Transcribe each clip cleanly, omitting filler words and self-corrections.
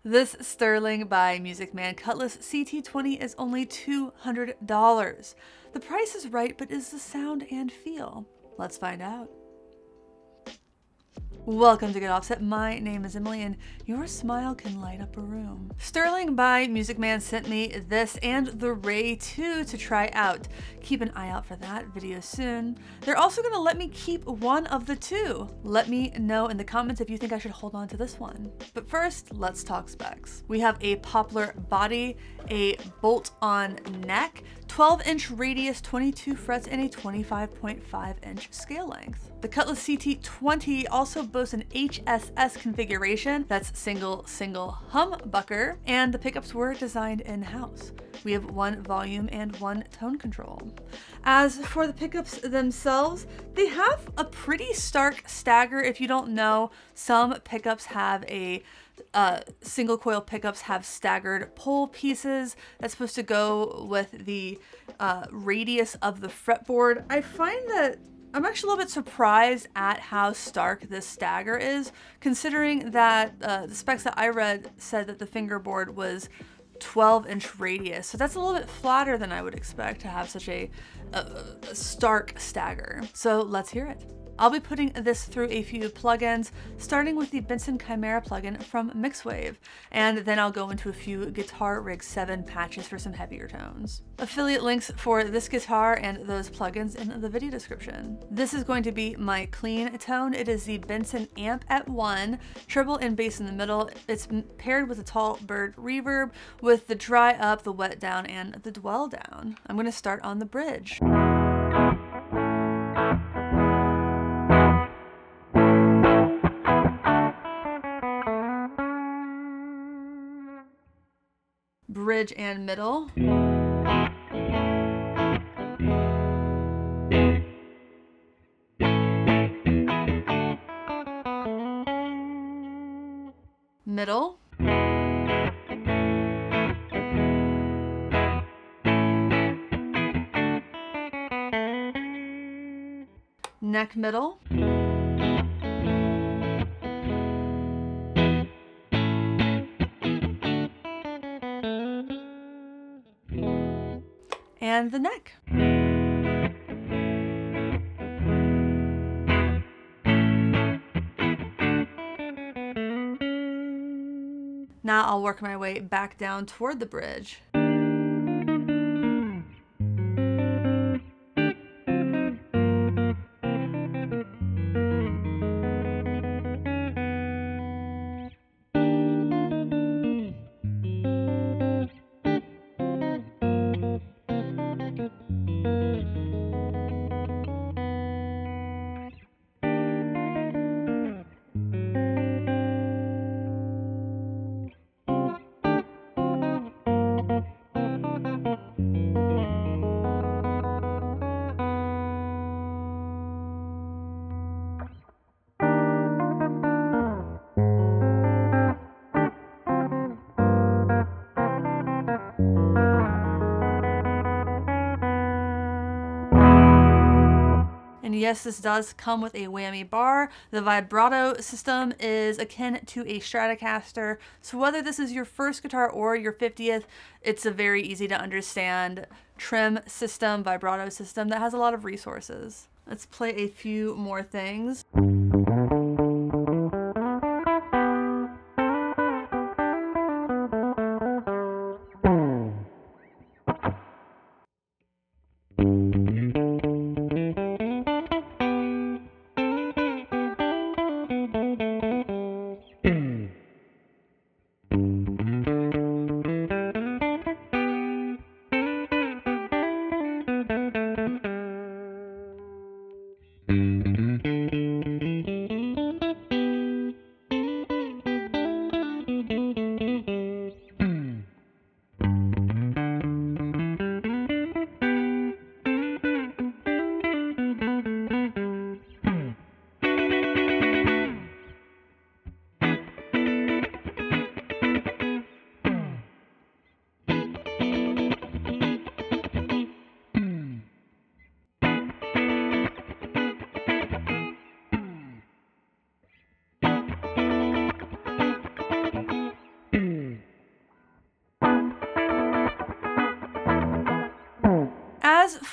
This Sterling by Music Man Cutlass CT20 is only $200. The price is right, but is the sound and feel? Let's find out. Welcome to Get Offset. My name is Emily, and your smile can light up a room. Sterling by Music Man sent me this and the Ray 2 to try out. Keep an eye out for that video soon. They're also going to let me keep one of the two. Let me know in the comments if you think I should hold on to this one. But first, let's talk specs. We have a poplar body, a bolt-on neck, 12-inch radius, 22 frets, and a 25.5-inch scale length. The Cutlass CT20 also boasts an HSS configuration, that's single humbucker, and the pickups were designed in-house. We have one volume and one tone control. As for the pickups themselves, they have a pretty stark stagger. If you don't know, some pickups have a single coil pickups have staggered pole pieces that's supposed to go with the radius of the fretboard. I find that I'm actually a little bit surprised at how stark this stagger is, considering that the specs that I read said that the fingerboard was 12-inch radius. So that's a little bit flatter than I would expect to have such a stark stagger. So let's hear it. I'll be putting this through a few plugins, starting with the Benson Chimera plugin from Mixwave, and then I'll go into a few Guitar Rig 7 patches for some heavier tones. Affiliate links for this guitar and those plugins in the video description. This is going to be my clean tone. It is the Benson Amp at 1, treble and bass in the middle. It's paired with a Tall Bird reverb with the dry up, the wet down, and the dwell down. I'm going to start on the bridge. Bridge and middle. Middle. Neck middle. And the neck. Now I'll work my way back down toward the bridge. And yes, this does come with a whammy bar. The vibrato system is akin to a Stratocaster, so whether this is your first guitar or your 50th, it's a very easy to understand trim system, vibrato system that has a lot of resources. Let's play a few more things.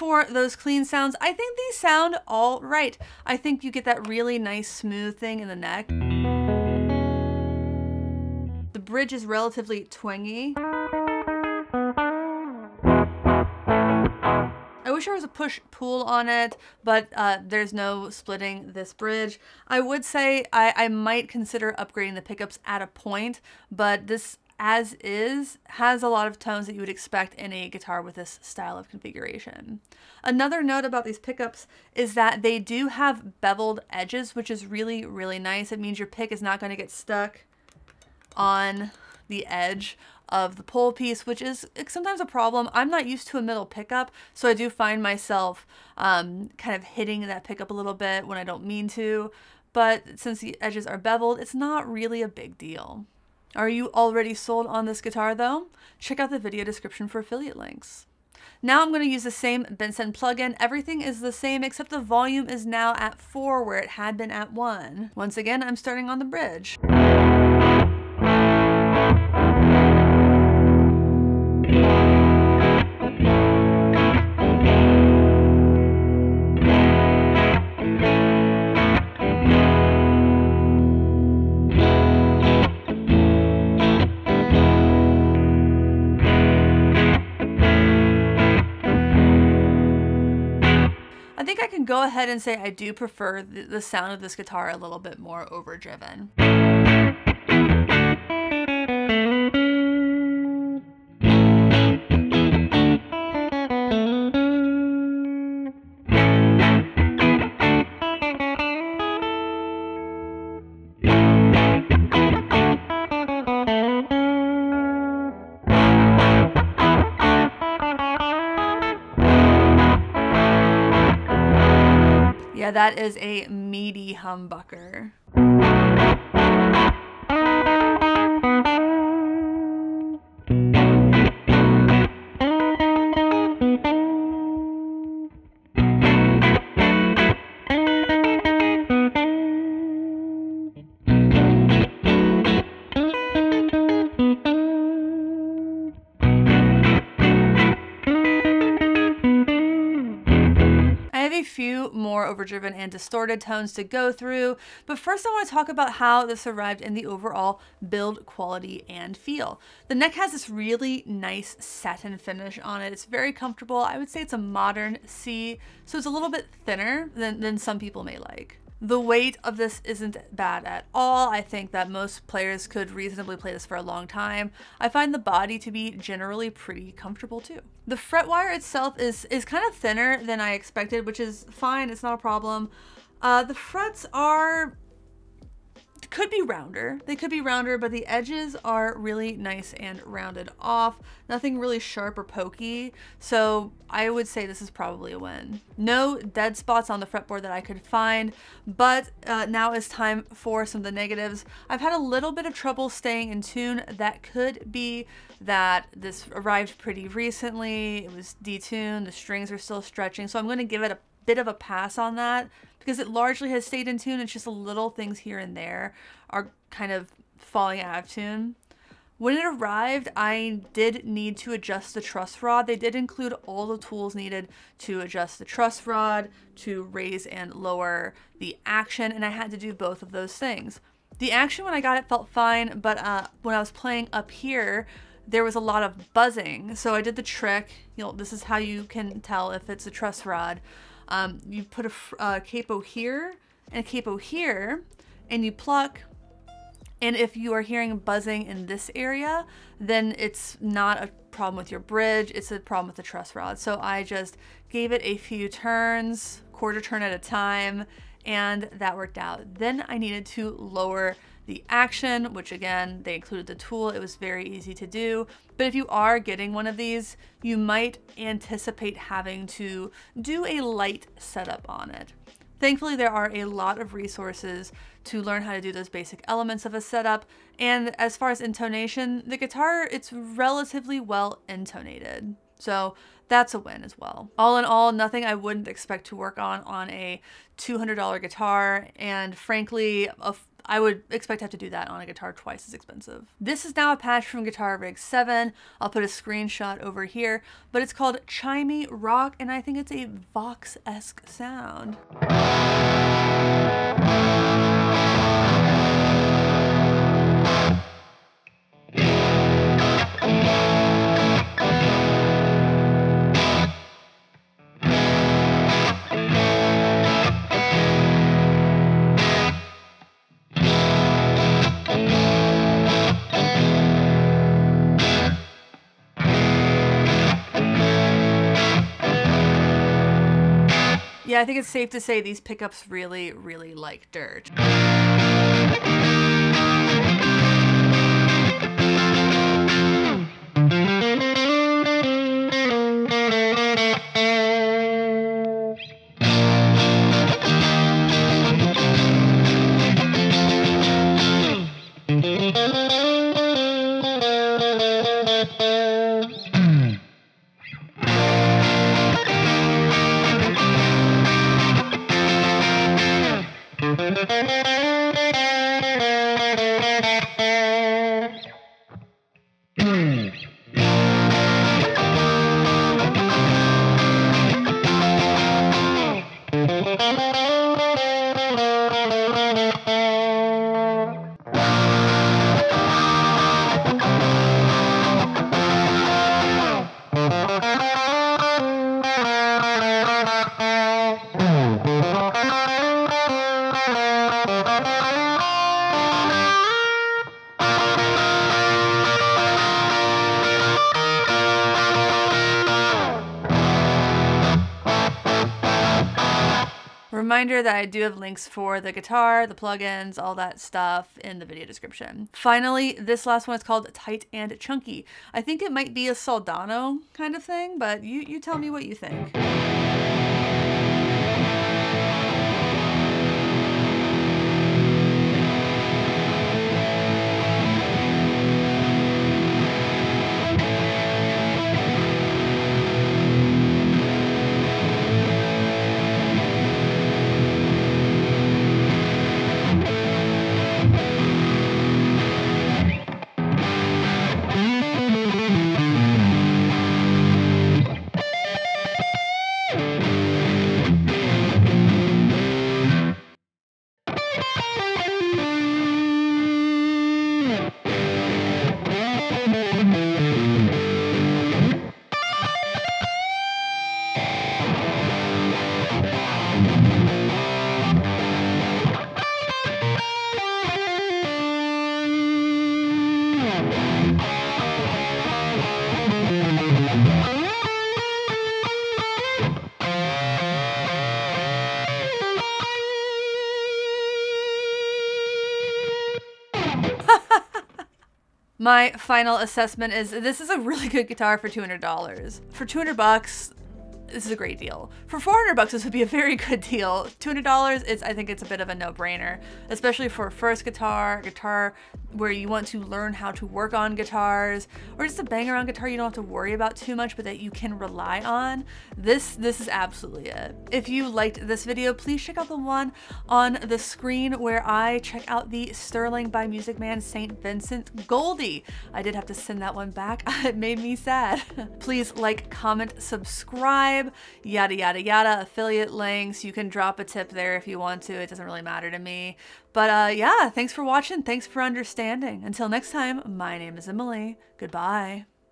for those clean sounds, I think these sound all right. I think you get that really nice smooth thing in the neck. The bridge is relatively twangy. I wish there was a push-pull on it, but there's no splitting this bridge. I would say I might consider upgrading the pickups at a point, but this as is has a lot of tones that you would expect in a guitar with this style of configuration. Another note about these pickups is that they do have beveled edges, which is really, really nice. It means your pick is not going to get stuck on the edge of the pole piece, which is sometimes a problem. I'm not used to a middle pickup, so I do find myself kind of hitting that pickup a little bit when I don't mean to, but since the edges are beveled, it's not really a big deal. Are you already sold on this guitar though? Check out the video description for affiliate links. Now I'm going to use the same Benson plugin. Everything is the same except the volume is now at 4 where it had been at 1. Once again, I'm starting on the bridge. I think I can go ahead and say I do prefer the sound of this guitar a little bit more overdriven. Yeah, that is a meaty humbucker. Few more overdriven and distorted tones to go through, but first I want to talk about how this arrived in the overall build quality and feel. The neck has this really nice satin finish on it. It's very comfortable. I would say it's a modern C, so it's a little bit thinner than some people may like. The weight of this isn't bad at all. I think that most players could reasonably play this for a long time. I find the body to be generally pretty comfortable too. The fret wire itself is kind of thinner than I expected, which is fine, it's not a problem. The frets could be rounder. They could be rounder, but the edges are really nice and rounded off. Nothing really sharp or pokey. So I would say this is probably a win. No dead spots on the fretboard that I could find, but now is time for some of the negatives. I've had a little bit of trouble staying in tune. That could be that this arrived pretty recently. It was detuned. The strings are still stretching. So I'm going to give it a bit of a pass on that, because it largely has stayed in tune. It's just little things here and there are kind of falling out of tune. When it arrived, I did need to adjust the truss rod. They did include all the tools needed to adjust the truss rod, to raise and lower the action, and I had to do both of those things. The action when I got it felt fine, but when I was playing up here, there was a lot of buzzing. So I did the trick. You know, this is how you can tell if it's a truss rod. You put a capo here and a capo here, and you pluck, and if you are hearing buzzing in this area, then it's not a problem with your bridge, it's a problem with the truss rod. So I just gave it a few turns, quarter turn at a time, and that worked out. Then I needed to lower the action, which again, they included the tool. It was very easy to do. But if you are getting one of these, you might anticipate having to do a light setup on it. Thankfully, there are a lot of resources to learn how to do those basic elements of a setup. And as far as intonation, the guitar, it's relatively well intonated. So that's a win as well. All in all, nothing I wouldn't expect to work on a $200 guitar, and frankly, I would expect to have to do that on a guitar twice as expensive. This is now a patch from Guitar Rig 7. I'll put a screenshot over here, but it's called Chimey Rock, and I think it's a Vox-esque sound. Yeah, I think it's safe to say these pickups really, really like dirt. Reminder that I do have links for the guitar, the plugins, all that stuff in the video description. Finally, this last one is called Tight and Chunky. I think it might be a Soldano kind of thing, but you tell me what you think. My final assessment is this is a really good guitar for $200. For 200 bucks, this is a great deal. For 400 bucks, this would be a very good deal. $200, I think it's a bit of a no-brainer, especially for a first guitar where you want to learn how to work on guitars, or just a bang-around guitar you don't have to worry about too much, but that you can rely on. This is absolutely it. If you liked this video, please check out the one on the screen where I check out the Sterling by Music Man St. Vincent Goldie. I did have to send that one back. It made me sad. Please like, comment, subscribe, yada yada yada, affiliate links. You can drop a tip there if you want to. It doesn't really matter to me. But yeah, thanks for watching. Thanks for understanding. Until next time, my name is Emily. Goodbye.